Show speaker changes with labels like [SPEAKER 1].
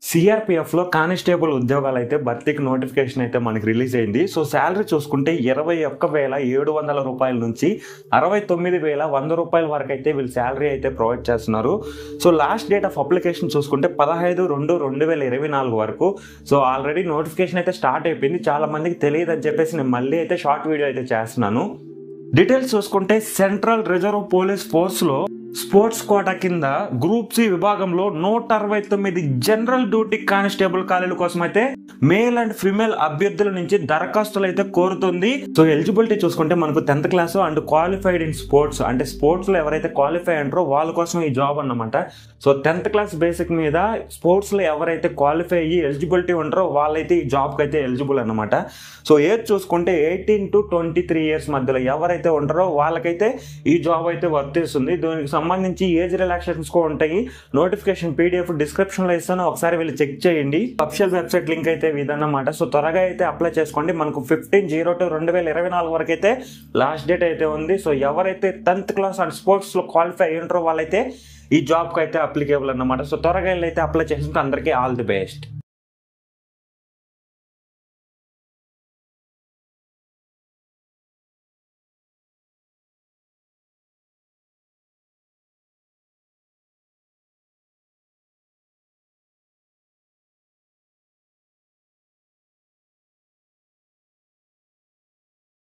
[SPEAKER 1] CRPF లో constable ఉద్యోగాలు అయితే భర్తీకి నోటిఫికేషన్ అయితే మనకి రిలీజ్ అయింది. సో శాలరీ చూసుకుంటే 21,700 రూపాయల నుంచి 69,100 వరకు అయితే వీళ్ళు శాలరీ అయితే ప్రొవైడ్ చేస్తున్నారు. So last date of application చూసుకుంటే 15/2/2024 వరకు. సో ఆల్రెడీ నోటిఫికేషన్ అయితే స్టార్ట్ అయిపోయింది. చాలా మందికి తెలియదు అని చెప్పేసి నేను మళ్ళీ అయితే షార్ట్ వీడియో అయితే చేస్తున్నాను. డీటెయిల్స్ చూసుకుంటే సెంట్రల్ రిజర్వ్ పోలీస్ ఫోర్స్ లో స్పోర్ట్స్ కోటా కింద గ్రూప్ సి విభాగంలో 169 జనరల్ డ్యూటీ కానిస్టేబుల్ ఖాళీల కోసం అయితే మేల్ అండ్ ఫిమేల్ అభ్యర్థుల నుంచి దరఖాస్తులు అయితే కోరుతుంది. సో ఎలిజిబిలిటీ చూసుకుంటే మనకు 10th class and qualified in sports, అంటే స్పోర్ట్స్ లో ఎవరైతే క్వాలిఫై అంటారో వాళ్ళ కోసం ఈ జాబ్ అన్నమాట. సో 10th క్లాస్ బేసిక్ మీద స్పోర్ట్స్ లో ఎవరైతే క్వాలిఫై అయ్యి ఎలిజిబిలిటీ ఉంటారో వాళ్ళైతే ఈ జాబ్ కి అయితే ఎలిజిబుల్ అన్నమాట. సో ఏజ్ చూసుకుంటే 18 to 23 ఇయర్స్ మధ్యలో ఎవరైతే ఉంటారో వాళ్ళకైతే ఈ జాబ్ అయితే వర్తిస్తుంది. దీనికి సంబంధించి ఏజ్ రిలాక్సేషన్స్ కూడా ఉంటాయి. నోటిఫికేషన్ పీడిఎఫ్ డిస్క్రిప్షన్ లో ఇస్తాను, ఒకసారి వెళ్ళి చెక్ చేయండి. అఫిషియల్ వెబ్సైట్ లింక్ అయితే ఇదన్నమాట. సో త్వరగా అయితే అప్లై చేసుకోండి. మనకు 15/02/2024 వరకు అయితే లాస్ట్ డేట్ అయితే ఉంది. సో ఎవరైతే 10th క్లాస్ అండ్ స్పోర్ట్స్ లో క్వాలిఫై అయ్యి ఉంటారో వాళ్ళైతే ఈ జాబ్ కి అయితే అప్లికేబుల్ అన్నమాట. సో త్వరగా అయితే అప్లై చేసినందుకు అందరికీ ఆల్ ది బెస్ట్.